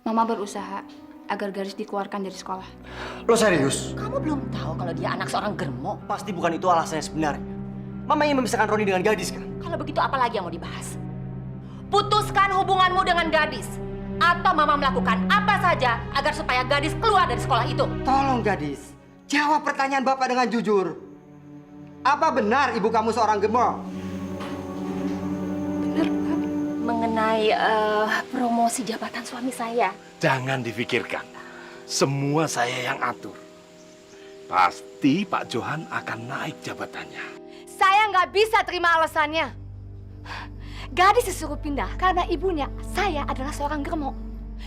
Mama berusaha agar Gadis dikeluarkan dari sekolah. Lo serius? Kamu belum tahu kalau dia anak seorang germo? Pasti bukan itu alasannya sebenarnya. Mama ingin memisahkan Roni dengan Gadis kan? Kalau begitu apa lagi yang mau dibahas? Putuskan hubunganmu dengan Gadis. Atau Mama melakukan apa saja agar supaya Gadis keluar dari sekolah itu. Tolong Gadis, jawab pertanyaan Bapak dengan jujur. Apa benar ibu kamu seorang gemuk? Benar, Pak. Mengenai promosi jabatan suami saya. Jangan difikirkan. Semua saya yang atur. Pasti Pak Johan akan naik jabatannya. Saya nggak bisa terima alasannya. Gadis disuruh pindah karena ibunya saya adalah seorang germo.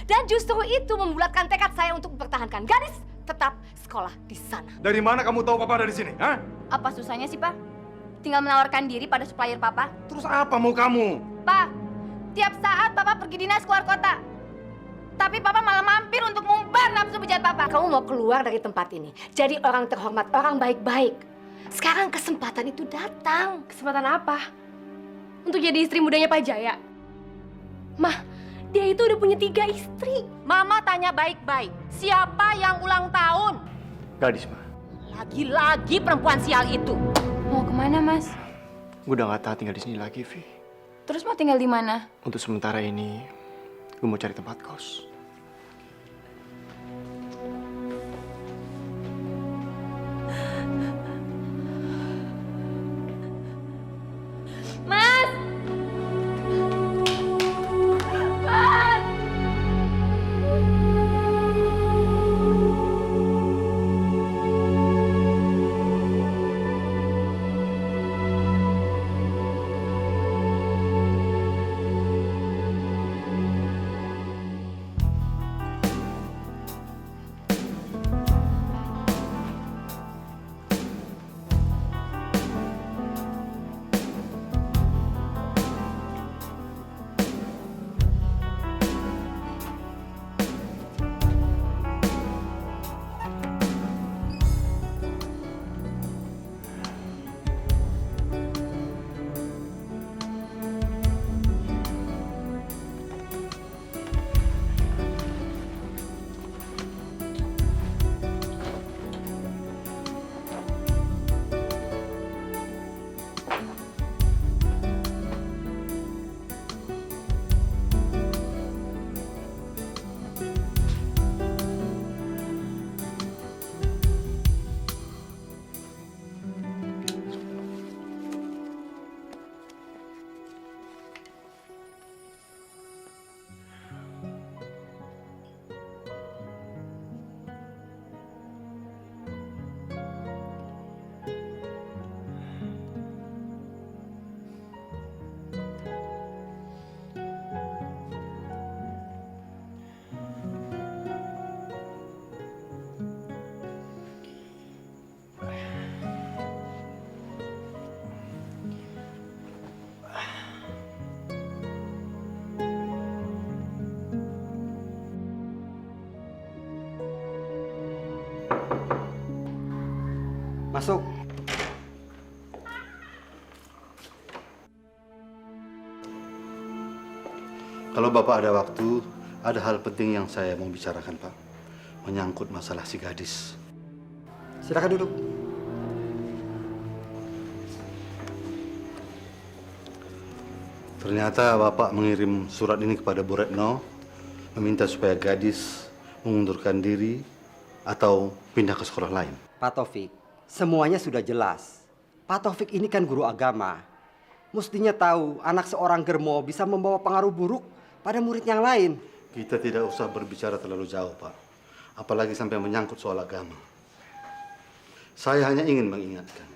Dan justru itu membulatkan tekad saya untuk mempertahankan Gadis tetap sekolah di sana. Dari mana kamu tahu Papa dari sini? Hah? Apa susahnya sih, Pak? Tinggal menawarkan diri pada supplier Papa. Terus apa mau kamu? Pak, tiap saat Papa pergi dinas keluar kota. Tapi Papa malah mampir untuk ngumbar nafsu bejat Papa. Kamu mau keluar dari tempat ini. Jadi orang terhormat, orang baik-baik. Sekarang kesempatan itu datang. Kesempatan apa? Untuk jadi istri mudanya Pak Jaya? Mah, dia itu udah punya 3 istri. Mama tanya baik-baik. Siapa yang ulang tahun? Gadis, Ma. Lagi-lagi perempuan sial itu. Mau kemana, Mas? Gue udah gak tahan tinggal di sini lagi, Vi. Terus mau tinggal di mana? Untuk sementara ini, gue mau cari tempat kos. Mas! Mas! Masuk. Kalau Bapak ada waktu, ada hal penting yang saya mau bicarakan, Pak. Menyangkut masalah si Gadis. Silakan duduk. Ternyata Bapak mengirim surat ini kepada Bu Retno, meminta supaya Gadis mengundurkan diri atau pindah ke sekolah lain. Pak Taufik, semuanya sudah jelas. Pak Taufik ini kan guru agama. Mestinya tahu anak seorang germo bisa membawa pengaruh buruk pada murid yang lain. Kita tidak usah berbicara terlalu jauh, Pak. Apalagi sampai menyangkut soal agama. Saya hanya ingin mengingatkan.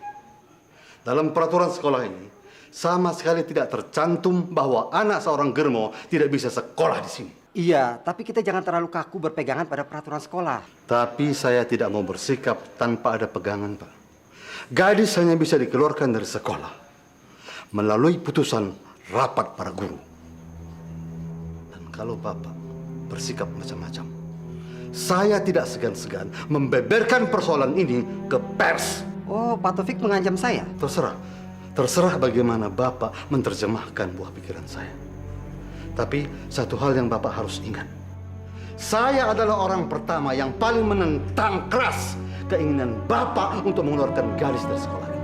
Dalam peraturan sekolah ini, sama sekali tidak tercantum bahwa anak seorang germo tidak bisa sekolah di sini. Iya, tapi kita jangan terlalu kaku berpegangan pada peraturan sekolah. Tapi saya tidak mau bersikap tanpa ada pegangan, Pak. Gadis hanya bisa dikeluarkan dari sekolah melalui putusan rapat para guru. Dan kalau Bapak bersikap macam-macam, saya tidak segan-segan membeberkan persoalan ini ke pers. Oh, Pak Taufik mengancam saya? Terserah bagaimana Bapak menerjemahkan buah pikiran saya. Tapi satu hal yang Bapak harus ingat. Saya adalah orang pertama yang paling menentang keras keinginan Bapak untuk mengeluarkan Gadis dari sekolah ini.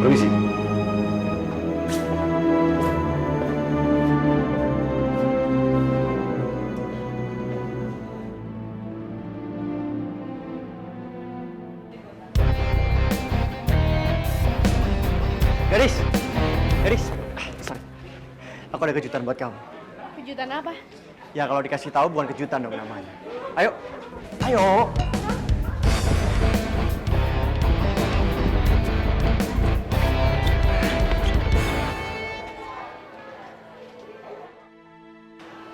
Permisi. Gadis, Gadis. Sorry. Aku ada kejutan buat kamu. Kejutan apa? Ya kalau dikasih tahu bukan kejutan dong namanya. Ayo, ayo.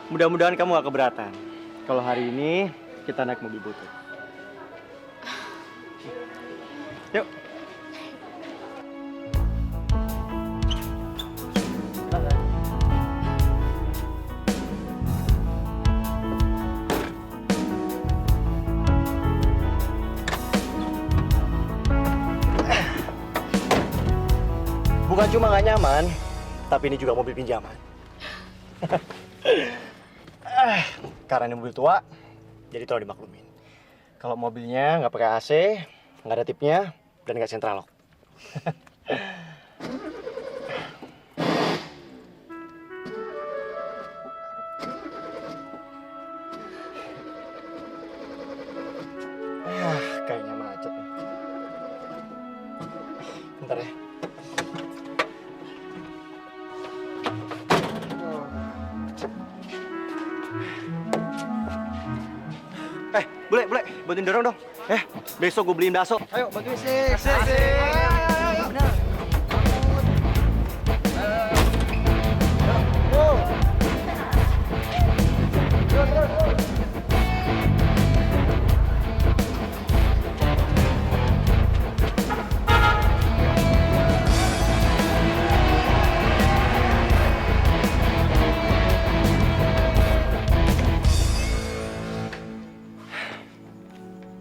Mudah-mudahan kamu gak keberatan. Kalau hari ini kita naik mobil butut. Yuk. Bukan cuma gak nyaman, tapi ini juga mobil pinjaman. Karena ini mobil tua, jadi tolong dimaklumin. Kalau mobilnya nggak pakai AC, nggak ada tipnya, dan nggak sentral lock. Kayaknya macet nih. Bentar ya. Bule, bantuin dorong dong. Besok gue beliin bakso. Ayo, bantuin sih.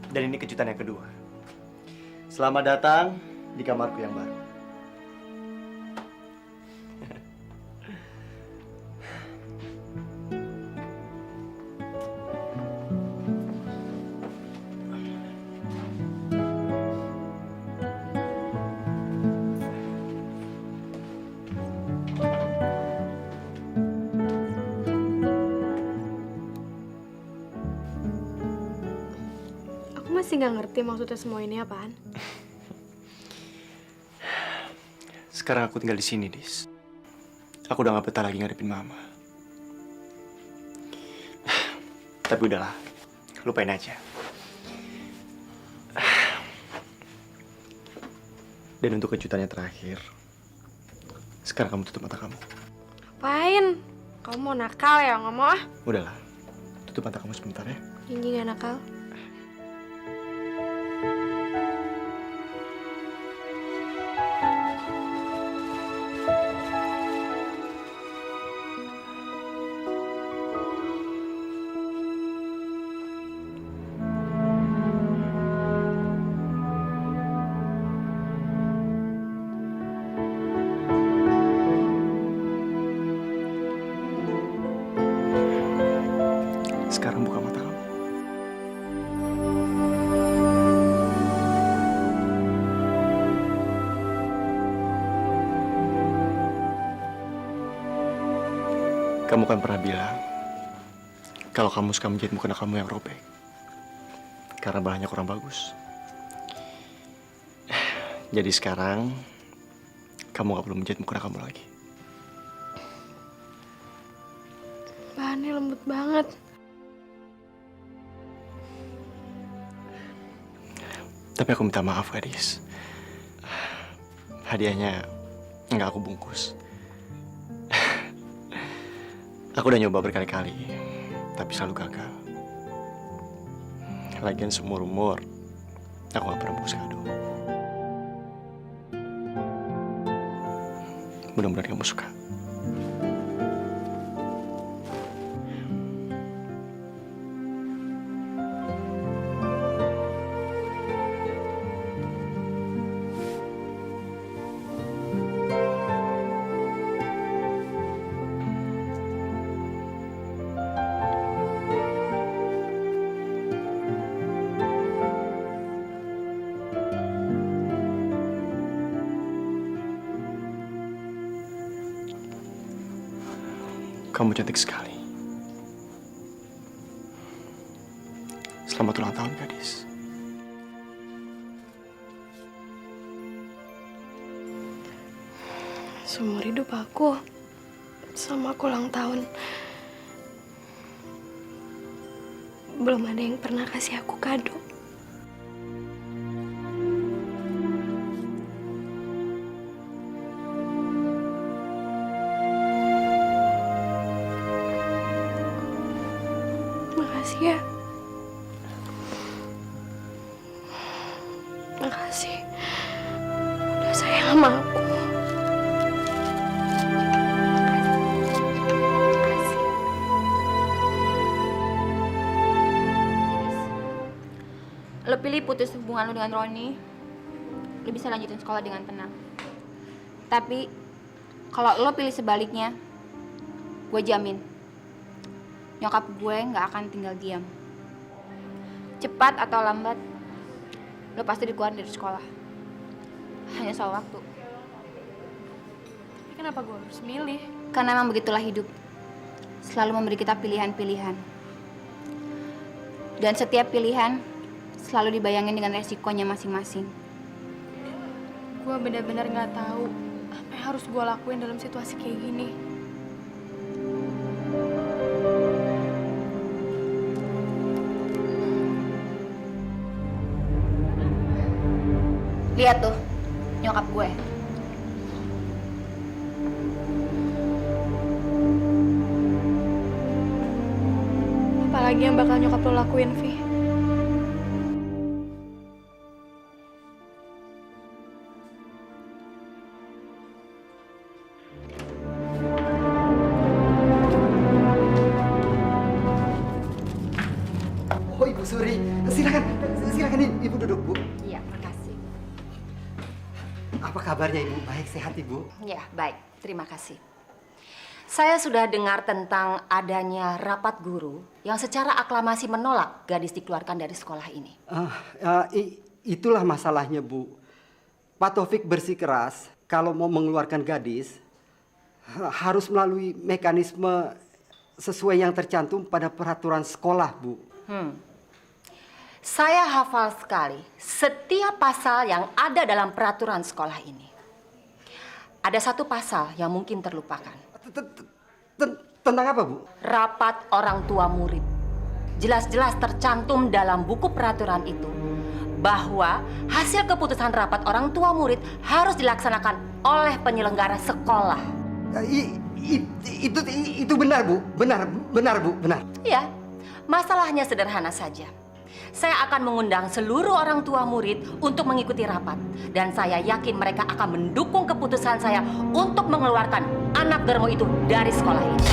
Dan ini kejutan yang kedua. Selamat datang di kamarku yang baru. Masih nggak ngerti maksudnya semua ini apaan? Sekarang aku tinggal di sini, Dis. Aku udah gak betah lagi ngadepin Mama. Tapi udahlah, lupain aja. Dan untuk kejutannya terakhir, sekarang kamu tutup mata kamu. Apain? Kamu mau nakal ya? Nggak mau ah? Udahlah, tutup mata kamu sebentar ya. Janji nggak nakal. Sekarang buka mata kamu. Kamu kan pernah bilang kalau kamu suka menjahit mukena kamu yang robek karena bahannya kurang bagus. Jadi sekarang kamu gak perlu menjahit mukena kamu lagi. Bahannya lembut banget. Tapi aku minta maaf, Gadis. Hadiahnya nggak aku bungkus. Aku udah nyoba berkali-kali, tapi selalu gagal. Lagian seumur umur, aku gak pernah bungkus kado. Mudah-mudahan kamu suka. Kamu cantik sekali. Selamat ulang tahun, gadis. Seumur hidup aku, sama aku ulang tahun, belum ada yang pernah kasih aku kado. Makasih ya. Makasih udah sayang sama aku. Lo pilih putus hubungan lo dengan Roni, lo bisa lanjutin sekolah dengan tenang. Tapi kalau lo pilih sebaliknya, gue jamin nyokap gue nggak akan tinggal diam. Cepat atau lambat, lo pasti dikeluarin dari sekolah. Hanya soal waktu. Tapi kenapa gue harus milih? Karena memang begitulah hidup. Selalu memberi kita pilihan-pilihan. Dan setiap pilihan selalu dibayangin dengan resikonya masing-masing. Gue benar-benar nggak tahu apa yang harus gue lakuin dalam situasi kayak gini. Lihat tuh, nyokap gue. Apalagi yang bakal nyokap lo lakuin, Vi? Oh, Ibu Suri, silakan Ibu duduk, Bu. Iya, makasih. Apa kabarnya Ibu? Baik, sehat Ibu? Ya, baik. Terima kasih. Saya sudah dengar tentang adanya rapat guru yang secara aklamasi menolak gadis dikeluarkan dari sekolah ini. Itulah masalahnya, Bu. Pak Taufik bersikeras kalau mau mengeluarkan gadis harus melalui mekanisme sesuai yang tercantum pada peraturan sekolah, Bu. Saya hafal sekali setiap pasal yang ada dalam peraturan sekolah ini. Ada satu pasal yang mungkin terlupakan. Tentang apa, Bu? Rapat orang tua murid. Jelas-jelas tercantum dalam buku peraturan itu bahwa hasil keputusan rapat orang tua murid harus dilaksanakan oleh penyelenggara sekolah. Itu benar, Bu. Benar, Bu. Benar. Ya, masalahnya sederhana saja. Saya akan mengundang seluruh orang tua murid untuk mengikuti rapat. Dan saya yakin mereka akan mendukung keputusan saya untuk mengeluarkan anak Germo itu dari sekolah ini.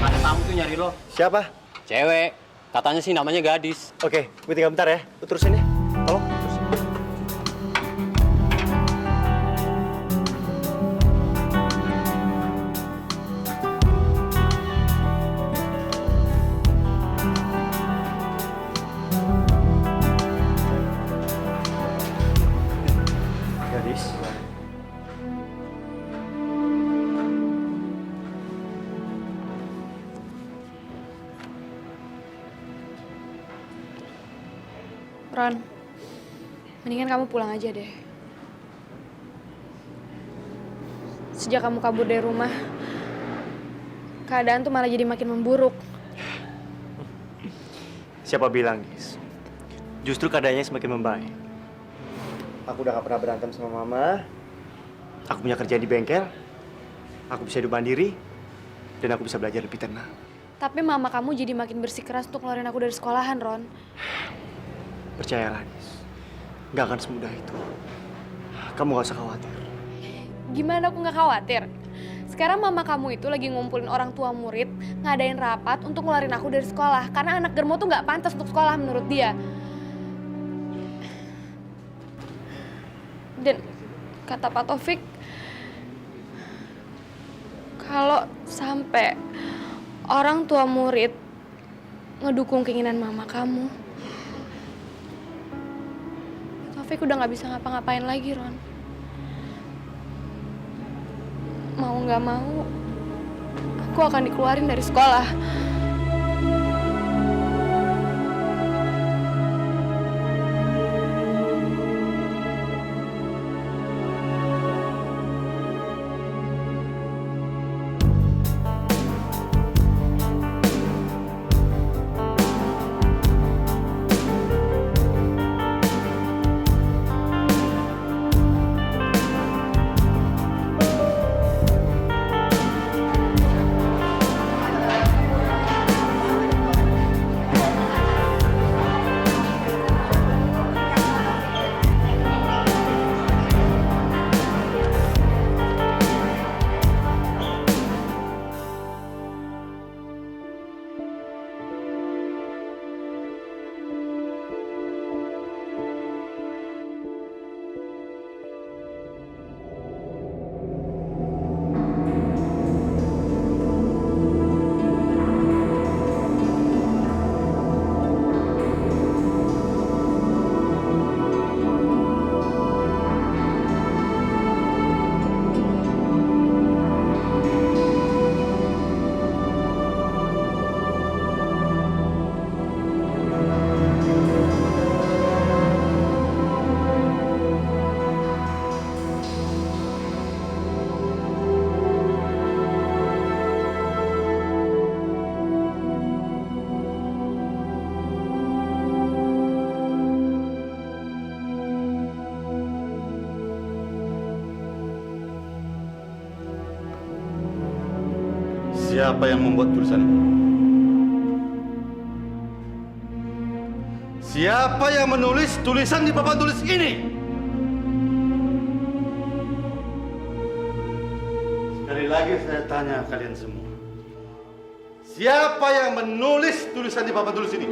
Ada tamu tuh nyari lo. Siapa? Cewek. Katanya sih namanya gadis. Oke, gue tinggal bentar ya. Lu terusin ya. Tolong. Terusin. Gadis. Ron, mendingan kamu pulang aja deh. Sejak kamu kabur dari rumah, keadaan tuh malah jadi makin memburuk. Siapa bilang, Gis? Justru keadaannya semakin membaik. Aku udah gak pernah berantem sama mama. Aku punya kerja di bengkel. Aku bisa hidup mandiri. Dan aku bisa belajar lebih tenang. Tapi mama kamu jadi makin bersikeras untuk ngeluarin aku dari sekolahan, Ron. Percayalah, Gis. Gak akan semudah itu. Kamu gak usah khawatir. Gimana aku nggak khawatir? Sekarang mama kamu itu lagi ngumpulin orang tua murid, ngadain rapat untuk ngeluarin aku dari sekolah. Karena anak germo tuh nggak pantas untuk sekolah menurut dia. Dan kata Pak Taufik, kalau sampai orang tua murid ngedukung keinginan mama kamu, Taufik udah nggak bisa ngapa-ngapain lagi, Ron. Mau nggak mau, aku akan dikeluarin dari sekolah. Siapa yang membuat tulisan ini? Siapa yang menulis tulisan di papan tulis ini? Sekali lagi saya tanya kalian semua. Siapa yang menulis tulisan di papan tulis ini?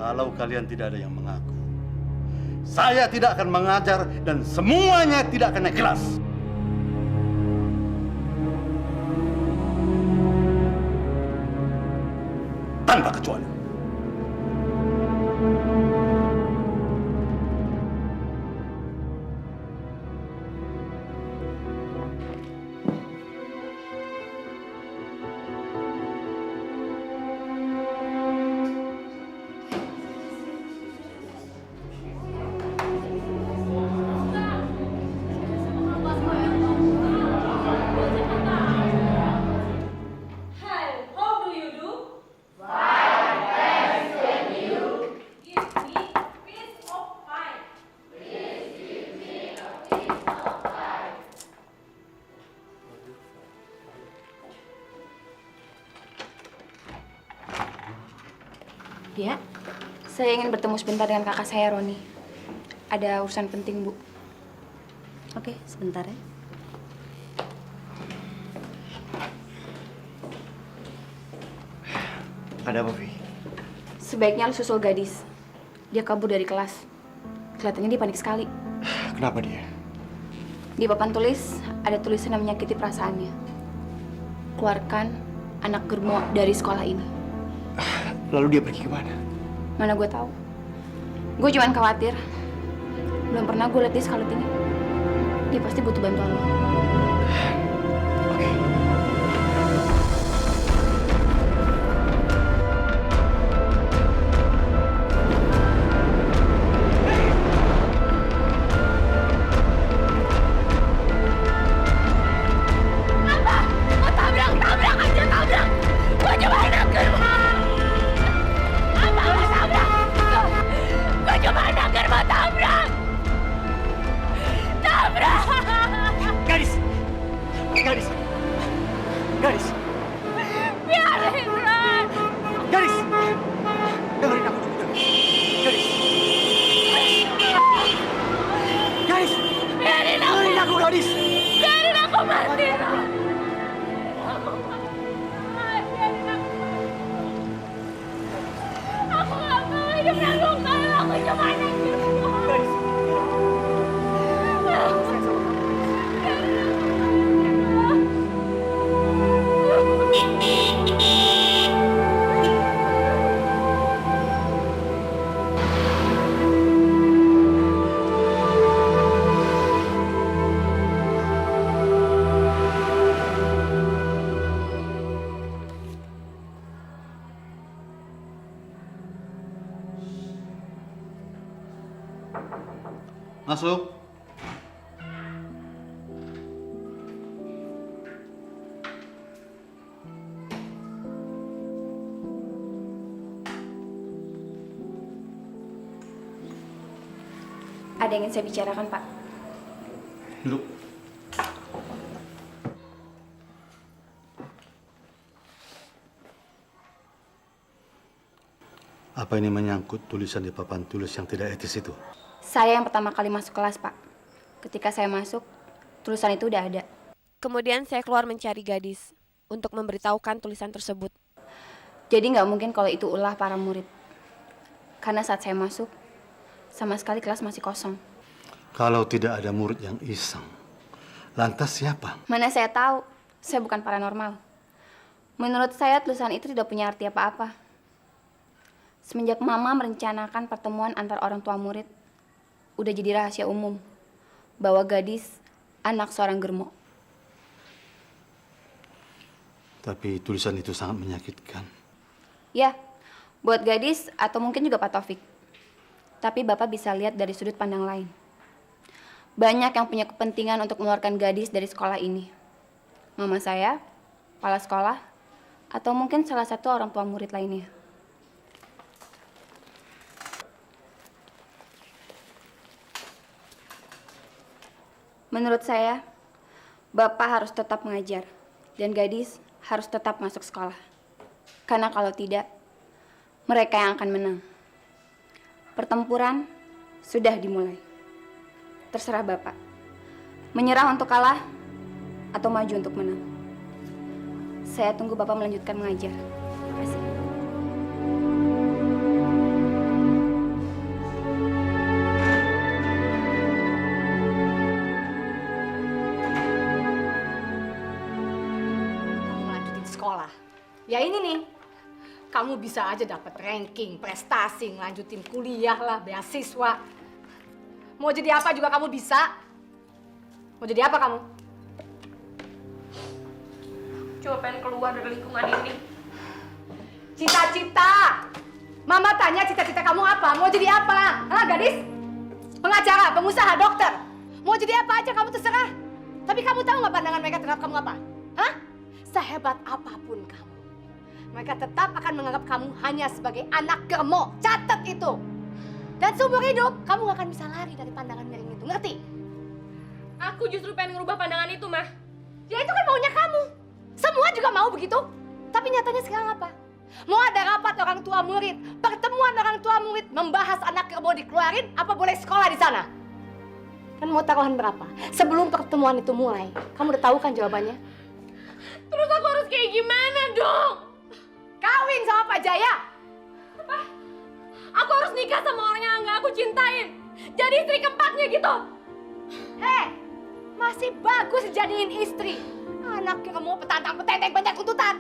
Kalau kalian tidak ada yang mengaku, saya tidak akan mengajar dan semuanya tidak akan naik kelas. Tanpa kecuali. Ya, saya ingin bertemu sebentar dengan kakak saya, Roni. Ada urusan penting, Bu. Oke, sebentar ya. Ada apa, Vi? Sebaiknya lu susul gadis. Dia kabur dari kelas. Kelihatannya dia panik sekali. Kenapa dia? Di papan tulis ada tulisan yang menyakiti perasaannya. Keluarkan anak Germo dari sekolah ini. Lalu dia pergi kemana? Mana gue tahu. Gue cuman khawatir. Belum pernah gue liat dia sekalut ini. Dia pasti butuh bantuan lo. Oke. Gadis! Gadis! Gadis! Biarin, Ran! Gadis! Dengerin aku dulu, Gadis! Gadis! Biarin aku! Dengerin aku, Gadis! Biarin aku mati, Ran! Biarin aku. Aku gak mau hidup nanggung kalau aku cuma anak Germo. Gadis! Masuk. Ada yang ingin saya bicarakan, Pak. Duduk. Apa ini menyangkut tulisan di papan tulis yang tidak etis itu? Saya yang pertama kali masuk kelas, Pak. Ketika saya masuk, tulisan itu udah ada. Kemudian saya keluar mencari gadis untuk memberitahukan tulisan tersebut. Jadi nggak mungkin kalau itu ulah para murid. Karena saat saya masuk, sama sekali kelas masih kosong. Kalau tidak ada murid yang iseng, lantas siapa? Mana saya tahu, saya bukan paranormal. Menurut saya tulisan itu tidak punya arti apa-apa. Semenjak Mama merencanakan pertemuan antar orang tua murid, udah jadi rahasia umum bahwa gadis anak seorang Germo. Tapi tulisan itu sangat menyakitkan. Ya, buat gadis atau mungkin juga Pak Taufik. Tapi Bapak bisa lihat dari sudut pandang lain. Banyak yang punya kepentingan untuk mengeluarkan gadis dari sekolah ini. Mama saya, kepala sekolah, atau mungkin salah satu orang tua murid lainnya. Menurut saya, Bapak harus tetap mengajar dan gadis harus tetap masuk sekolah. Karena kalau tidak, mereka yang akan menang. Pertempuran sudah dimulai. Terserah Bapak. Menyerah untuk kalah atau maju untuk menang. Saya tunggu Bapak melanjutkan mengajar. Terima kasih. Kamu lanjutin sekolah. Ya ini nih. Kamu bisa aja dapat ranking, prestasi, ngelanjutin kuliah lah, beasiswa. Mau jadi apa juga kamu bisa. Mau jadi apa kamu? Cuma pengen keluar dari lingkungan ini. Cita-cita. Mama tanya cita-cita kamu apa? Mau jadi apa? Hah, gadis? Pengacara, pengusaha, dokter. Mau jadi apa aja kamu terserah. Tapi kamu tahu nggak pandangan mereka terhadap kamu apa? Hah? Sehebat apapun kamu, mereka tetap akan menganggap kamu hanya sebagai anak Germo. Catat itu. Dan seumur hidup, kamu gak akan bisa lari dari pandangan miring itu. Ngerti? Aku justru pengen ngerubah pandangan itu, Mah. Ya itu kan maunya kamu. Semua juga mau begitu. Tapi nyatanya sekarang apa? Mau ada rapat orang tua murid, pertemuan orang tua murid membahas anak mau dikeluarin, apa boleh sekolah di sana? Kan mau taruhan berapa? Sebelum pertemuan itu mulai, kamu udah tahu kan jawabannya? Terus aku harus kayak gimana dong? Kawin sama Pak Jaya. Apa? Aku harus nikah sama orang yang nggak aku cintain. Jadi istri keempatnya gitu. Hei, masih bagus dijadiin istri. Anak germo petantang petenteng banyak tuntutan.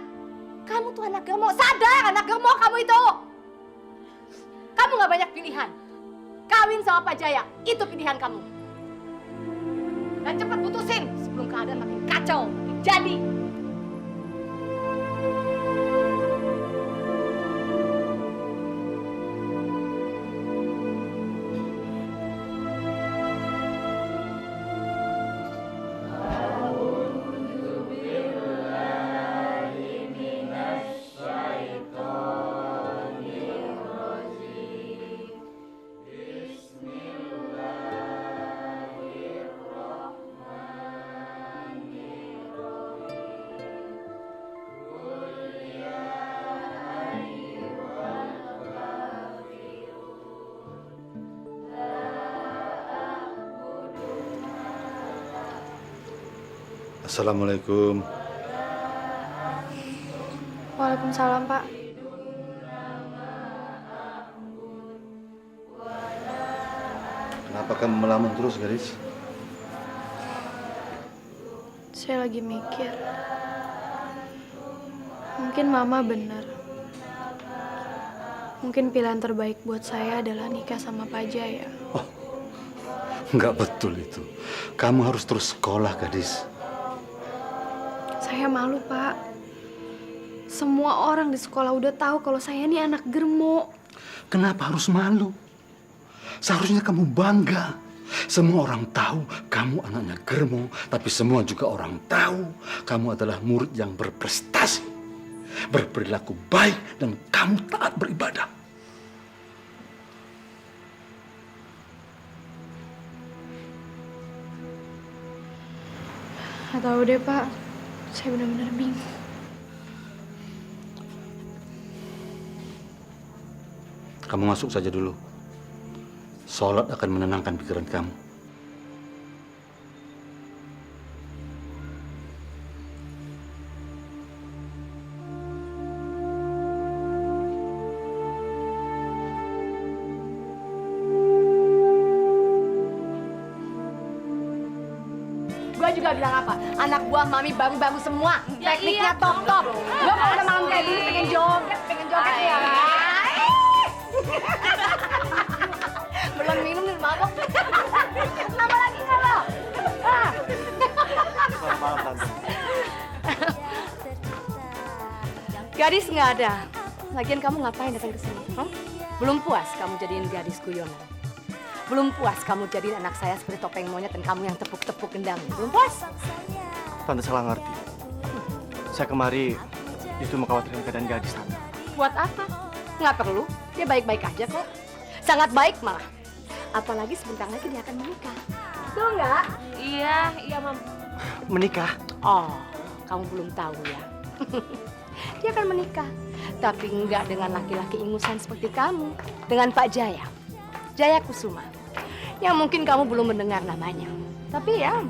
Kamu tuh anak germo, sadar anak germo kamu itu. Kamu nggak banyak pilihan. Kawin sama Pak Jaya, itu pilihan kamu. Dan cepat putusin sebelum keadaan makin kacau, makin jadi. Assalamualaikum. Waalaikumsalam, Pak. Kenapa kamu melamun terus, gadis? Saya lagi mikir. Mungkin Mama benar. Mungkin pilihan terbaik buat saya adalah nikah sama Pak Jaya. Enggak betul itu. Kamu harus terus sekolah, gadis. Saya malu, Pak. Semua orang di sekolah udah tahu kalau saya ini anak germo. Kenapa harus malu? Seharusnya kamu bangga. Semua orang tahu kamu anaknya germo, tapi semua juga orang tahu kamu adalah murid yang berprestasi, berperilaku baik, dan kamu taat beribadah. Nggak tahu deh, Pak. Saya benar-benar bingung. Kamu masuk saja dulu. Sholat akan menenangkan pikiran kamu. Gua juga bilang apa? Anak buah mami baru-baru semua. Ya, Tekniknya iya. top-top. Gua kalau udah malam kayak gini pengen joget ya. Belum minum nih mabok. Apa lagi nggak lo? Selamat malam, Tante. Gadis nggak ada. Lagian kamu ngapain datang ke sini? Belum puas kamu jadiin gadis guyonan? Belum puas kamu jadiin anak saya seperti topeng monyet dan kamu yang tepuk-tepuk gendang? Belum puas? Tante salah ngerti. Saya kemari itu mengkhawatirkan keadaan gadis, Tante. Buat apa? Nggak perlu. Dia baik-baik aja kok. Sangat baik malah. Apalagi sebentar lagi dia akan menikah. Betul nggak? Iya, Mam. Menikah? Oh, kamu belum tahu ya. Dia akan menikah. Tapi nggak dengan laki-laki ingusan seperti kamu. Dengan Pak Jaya. Jaya Kusuma. Yang mungkin kamu belum mendengar namanya. Tapi ya,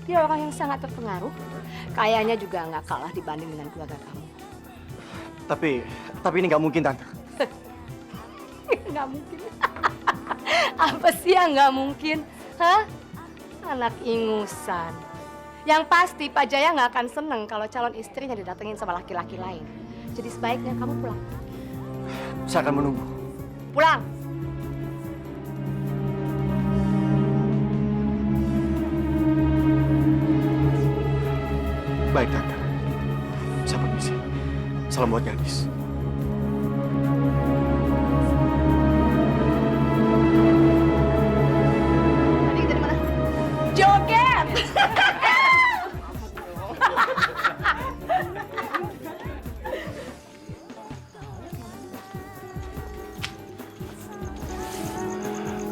dia orang yang sangat terpengaruh. Kayaknya juga nggak kalah dibanding dengan keluarga kamu. Tapi ini nggak mungkin, Tante. Nggak mungkin. Apa sih yang nggak mungkin? Hah? Anak ingusan. Yang pasti Pak Jaya nggak akan seneng kalau calon istrinya didatengin sama laki-laki lain. Jadi sebaiknya kamu pulang. Saya akan menunggu. Pulang! Baik, Tante. Saya permisi. Salam buat gadis. Tadi kita di mana? Joget!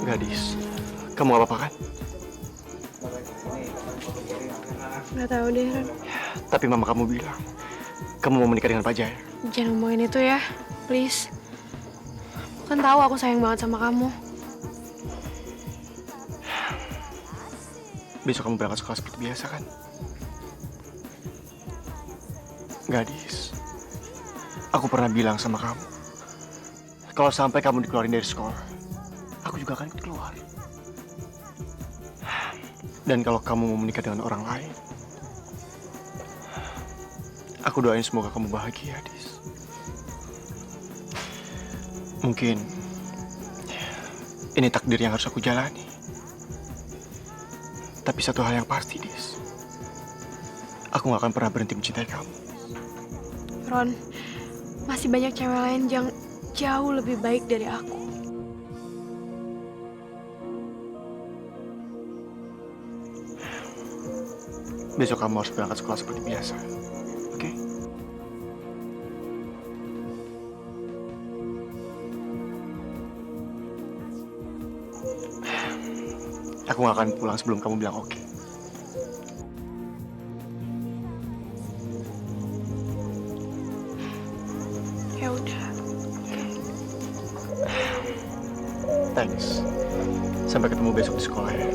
Gadis, kamu gak apa-apa kan? Nggak tahu deh, Ron. Tapi mama kamu bilang, kamu mau menikah dengan Pak Jaya. Jangan ngomongin itu ya, please. Kan tahu aku sayang banget sama kamu. Besok kamu berangkat sekolah seperti biasa kan? Gadis, aku pernah bilang sama kamu, kalau sampai kamu dikeluarin dari sekolah, aku juga akan ikut keluar. Dan kalau kamu mau menikah dengan orang lain, aku doain semoga kamu bahagia, Dis. Mungkin ini takdir yang harus aku jalani. Tapi satu hal yang pasti, Dis. Aku gak akan pernah berhenti mencintai kamu. Ron, masih banyak cewek lain yang jauh lebih baik dari aku. Besok kamu harus berangkat sekolah seperti biasa. Oke? Aku gak akan pulang sebelum kamu bilang oke. Ya udah. Thanks. Sampai ketemu besok di sekolah ya.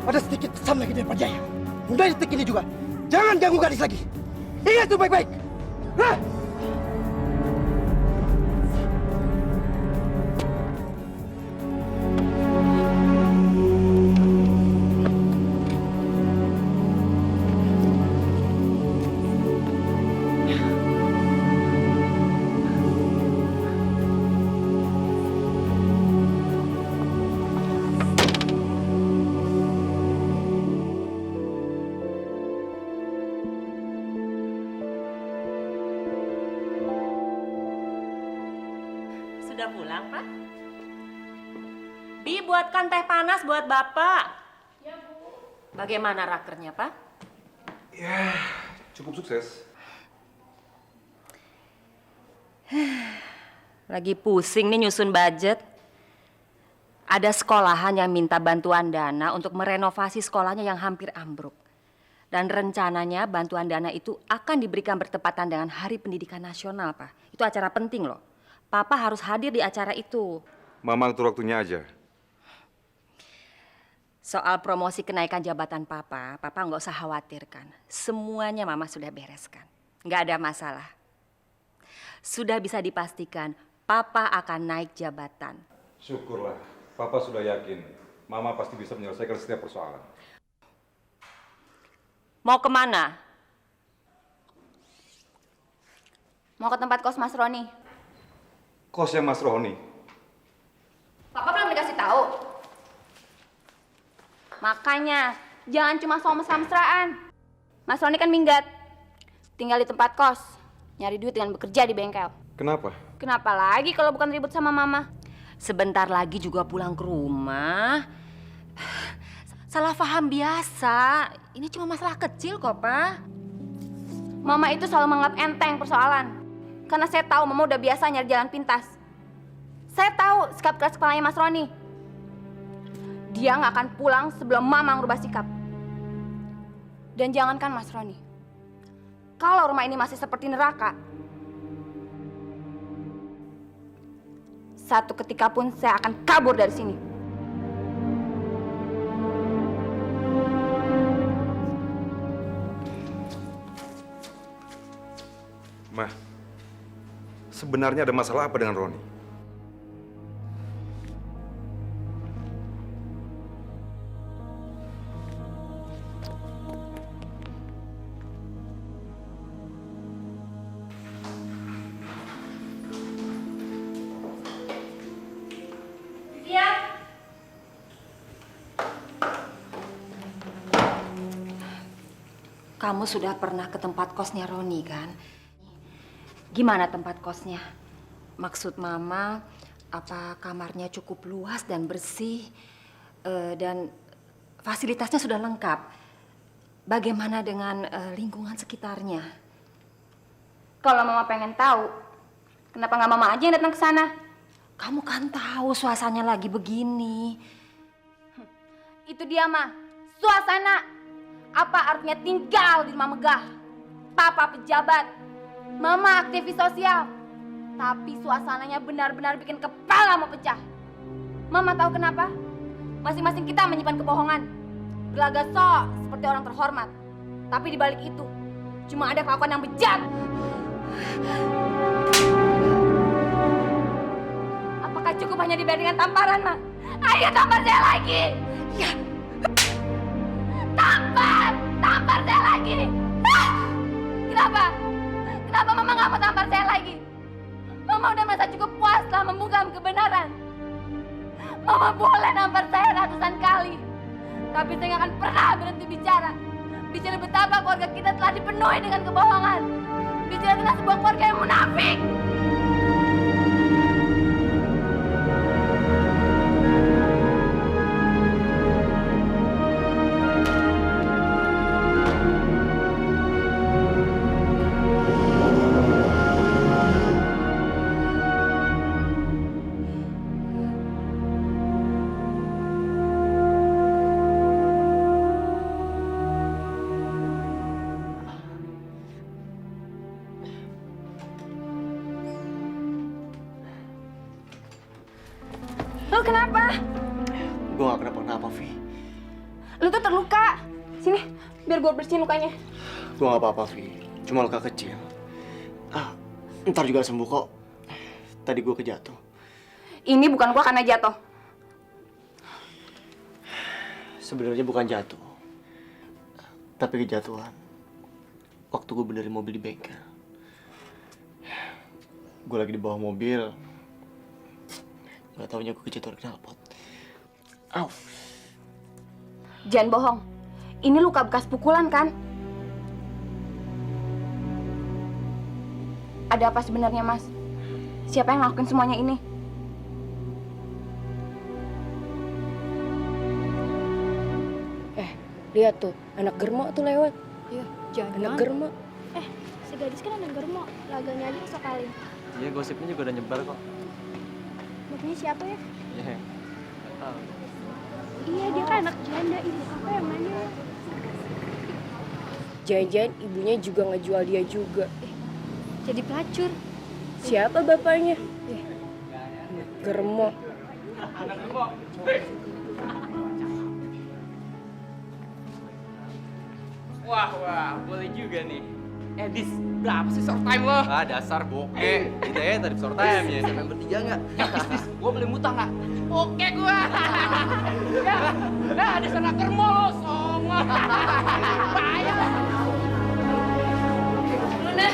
Ada sedikit pesan lagi dari Pak Jaya. Mulai detik ini juga, jangan ganggu gadis lagi. Ingat itu baik-baik. Hah? Sudah pulang, Pak? Bi, buatkan teh panas buat Bapak. Ya, Bu. Bagaimana rakernya, Pak? Ya, cukup sukses. Lagi pusing nih nyusun budget. Ada sekolahan yang minta bantuan dana untuk merenovasi sekolahnya yang hampir ambruk. Dan rencananya bantuan dana itu akan diberikan bertepatan dengan Hari Pendidikan Nasional, Pak. Itu acara penting loh. Papa harus hadir di acara itu. Mama atur waktunya aja. Soal promosi kenaikan jabatan Papa nggak usah khawatirkan. Semuanya Mama sudah bereskan. Nggak ada masalah. Sudah bisa dipastikan Papa akan naik jabatan. Syukurlah, Papa sudah yakin. Mama pasti bisa menyelesaikan setiap persoalan. Mau kemana? Mau ke tempat kos Mas Roni. Kosnya Mas Roni. Papa belum dikasih tahu. Makanya jangan cuma soal mesra-mesraan. Mas Roni kan minggat. Tinggal di tempat kos. Nyari duit dengan bekerja di bengkel. Kenapa? Kenapa lagi kalau bukan ribut sama mama? Sebentar lagi juga pulang ke rumah. Salah paham biasa. Ini cuma masalah kecil kok, Pak. Mama itu selalu menganggap enteng persoalan. Karena saya tahu mama udah biasa nyari jalan pintas. Saya tahu sikap keras kepalanya Mas Roni. Dia nggak akan pulang sebelum mama ngerubah sikap. Dan jangankan Mas Roni. Kalau rumah ini masih seperti neraka, satu ketika pun saya akan kabur dari sini. Ma, sebenarnya ada masalah apa dengan Roni? kamu sudah pernah ke tempat kosnya Roni kan? Gimana tempat kosnya? Maksud Mama, apa kamarnya cukup luas dan bersih? Dan fasilitasnya sudah lengkap. Bagaimana dengan lingkungan sekitarnya? Kalau Mama pengen tahu, kenapa nggak Mama aja yang datang ke sana? Kamu kan tahu suasananya lagi begini. Itu dia, Ma. Suasana. Apa artinya tinggal di rumah megah? Papa pejabat, Mama aktivis sosial. Tapi suasananya benar-benar bikin kepala mau pecah. Mama tahu kenapa? Masing-masing kita menyimpan kebohongan. Berlagak sok seperti orang terhormat. Tapi di balik itu, cuma ada kelakuan yang bejat. Apakah cukup hanya dibayar dengan tamparan, Ma? Ayo tampar saya lagi. Ya. Tampar saya lagi. Kenapa? Kenapa Mama nggak mau tampar saya lagi? Mama udah merasa cukup puas setelah membungkam kebenaran. Mama boleh nampar saya ratusan kali, tapi saya nggak akan pernah berhenti bicara. Bicara betapa keluarga kita telah dipenuhi dengan kebohongan. Bicara tentang sebuah keluarga yang munafik. Lu kenapa? Gue gak kenapa-kenapa, Vi. Lu tuh terluka. Sini, biar gue bersihin lukanya. Gue gak apa-apa, Vi. Cuma luka kecil. Ntar juga sembuh kok. Tadi gue kejatuh. Ini bukan gua karena jatuh. Sebenarnya bukan jatuh. Tapi kejatuhan. Waktu gue benerin mobil di bengkel. Gue lagi di bawah mobil. Gak taunya gue kejatuhan knalpot. Au. Jangan bohong. Ini luka bekas pukulan kan? Ada apa sebenarnya, Mas? Siapa yang ngelakuin semuanya ini? Lihat tuh, anak germo tuh lewat. Iya, jangan. Anak germo. Si gadis kan anak germo, laganya aja sekali. Iya, gosipnya juga udah nyebar kok. Bapaknya siapa ya? Iya. Gak tahu. Iya, dia kan anak janda, ibu kakak yang mana? Jangan-jangan ibunya juga ngejual dia juga. Jadi pelacur. Siapa bapaknya? Germo. Wah, boleh juga nih. Dis, berapa sih short time lo? Ah, dasar bokeh. Kita ya tadi short time ya. Sampai bertiga nggak? Dis, gua boleh mutang nggak? Oke gua. Ya, ada sana kermo lo, songong. Bahaya. Luna.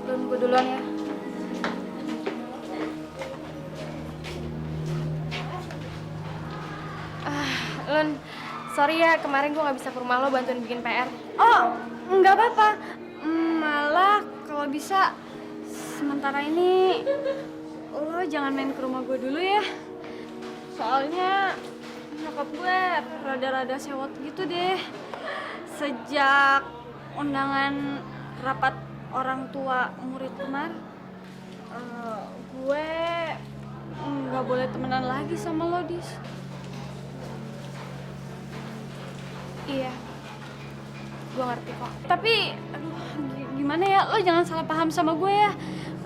Lun, gue duluan ya. Lun, sorry ya kemarin gue gak bisa ke rumah lo bantuin bikin PR. Oh, nggak apa-apa. Malah kalau bisa sementara ini lo jangan main ke rumah gue dulu ya. Soalnya nyokap gue rada-rada sewot gitu deh. Sejak undangan rapat orang tua murid kemarin, gue nggak boleh temenan lagi sama lo, Dis. Iya, gue ngerti kok. Tapi, aduh, gimana ya? Lo jangan salah paham sama gue ya.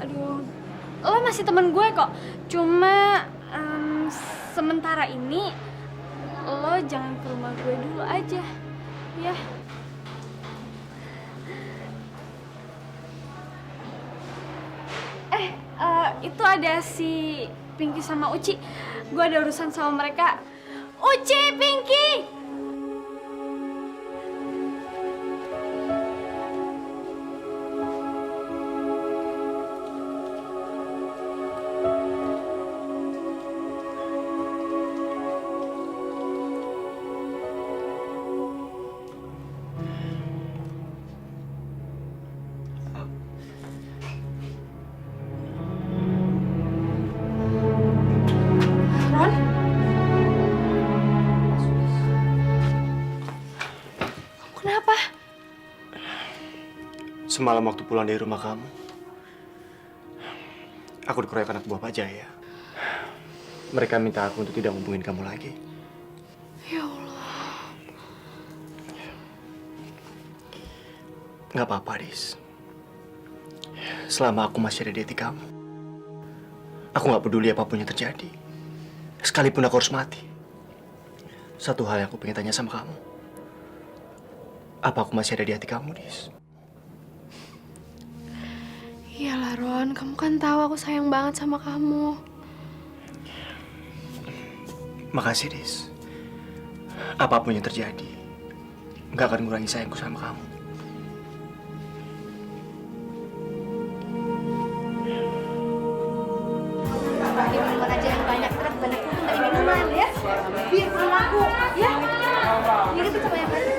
Aduh, lo masih temen gue kok. Cuma sementara ini lo jangan ke rumah gue dulu aja, ya. Itu ada si Pinky sama Uci. Gue ada urusan sama mereka. Uci, Pinky! Semalam waktu pulang dari rumah kamu, aku dikeroyok anak buah Pak Jaya. Mereka minta aku untuk tidak hubungin kamu lagi. Ya Allah. Nggak apa-apa, Dis. Selama aku masih ada di hati kamu, aku nggak peduli apapun yang terjadi. Sekalipun aku harus mati. Satu hal yang aku pengen tanya sama kamu. Apa aku masih ada di hati kamu, Dis? Iyalah Ron, kamu kan tahu aku sayang banget sama kamu. Makasih, Dis. Apapun yang terjadi, nggak akan mengurangi sayangku sama kamu. Minuman aja yang banyak, terus banyak untung dari minuman ya. Biar laku, ya. Ini tuh sama yang banyak.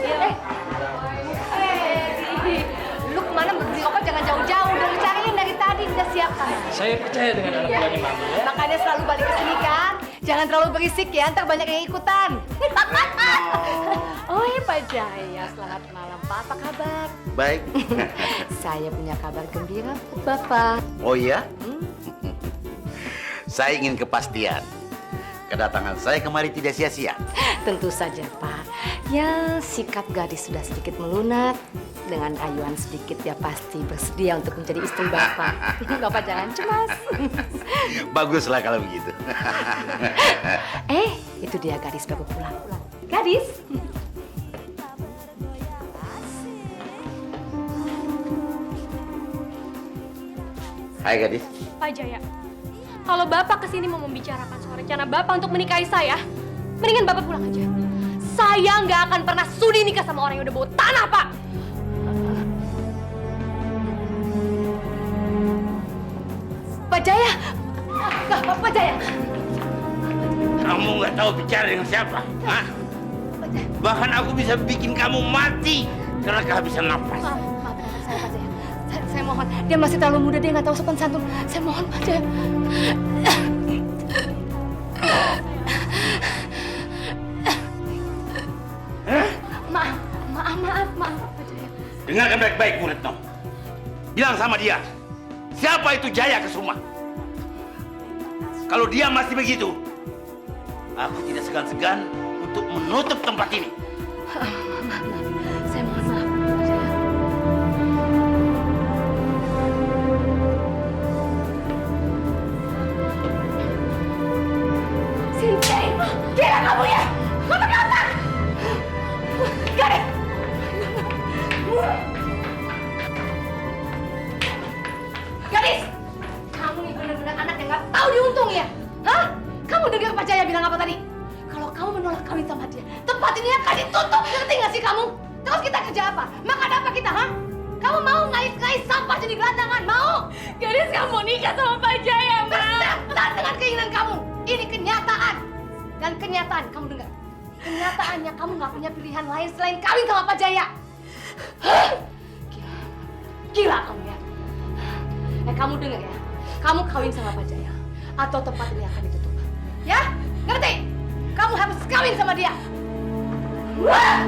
Lu kemana beli obat jangan jauh-jauh, udah lu cariin dari tadi, udah siapkan. Saya percaya dengan anak buahnya Mami ya. Makanya selalu balik ke sini kan. Jangan terlalu berisik ya, ntar banyak yang ikutan. Oh iya Pak Jaya, selamat malam Pak, apa kabar? Baik. Saya punya kabar gembira buat Bapak. Oh iya? Saya ingin kepastian. Kedatangan saya kemari tidak sia-sia. Tentu saja Pak. Ya sikap gadis sudah sedikit melunak. Dengan rayuan sedikit dia pasti bersedia untuk menjadi istri Bapak. Bapak jangan cemas. Baguslah kalau begitu. Itu dia gadis baru pulang. Gadis. Hai gadis. Pak Jaya, kalau Bapak kesini mau membicarakan soal rencana Bapak untuk menikahi saya, mendingan Bapak pulang aja. Saya nggak akan pernah sudi nikah sama orang yang udah bawa tanah, Pak. Pak Jaya. Pak Jaya. Kamu nggak tahu bicara dengan siapa? Hah? Bahkan aku bisa bikin kamu mati karena kehabisan nafas. Maaf saya Pak Jaya. Saya mohon, dia masih terlalu muda, dia nggak tahu sopan santun. Saya mohon Pak Jaya. Maaf Pak Jaya. Dengarkan baik-baik Bu Retno. Bilang sama dia, siapa itu Jaya Kesuma? Kalau dia masih begitu, aku tidak segan-segan untuk menutup tempat ini. Saya mohon maaf Pak Jaya. Sintai, gila kamu ya? Kamu pakai otak? Gadis! Gadis! Kamu nih benar-benar anak yang gak tahu diuntung ya? Hah? Kamu dengar Pak Jaya bilang apa tadi? Kalau kamu menolak kawin sama dia, tempat ini akan ditutup, ngerti gak sih kamu? Terus kita kerja apa? Makan apa kita, ha? Kamu mau ngais-ngais sampah jadi gelandangan? Mau? Gadis kamu mau nikah sama Pak Jaya, Ma. Terserah dengan keinginan kamu. Ini kenyataan. Dan kenyataan, kamu dengar. Kenyataannya kamu gak punya pilihan lain selain kawin sama Pak Jaya. Hah? Gila kamu ya. Kamu dengar ya. Kamu kawin sama Pak Jaya. Atau tempat ini akan ditutup. Ya? Ngerti? Kamu harus kawin sama dia. Wah!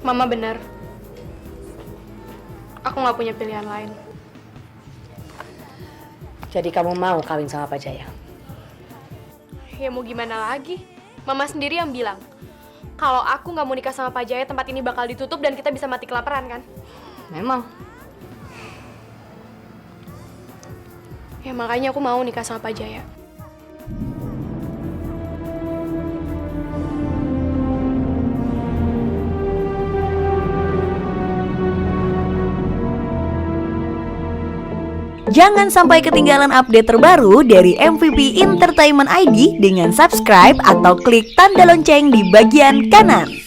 Mama benar. Aku nggak punya pilihan lain. Jadi kamu mau kawin sama Pak Jaya? Ya mau gimana lagi? Mama sendiri yang bilang, kalau aku nggak mau nikah sama Pak Jaya, tempat ini bakal ditutup dan kita bisa mati kelaparan kan? Memang. Ya makanya aku mau nikah sama Pak Jaya. Jangan sampai ketinggalan update terbaru dari MVP Entertainment ID dengan subscribe atau klik tanda lonceng di bagian kanan.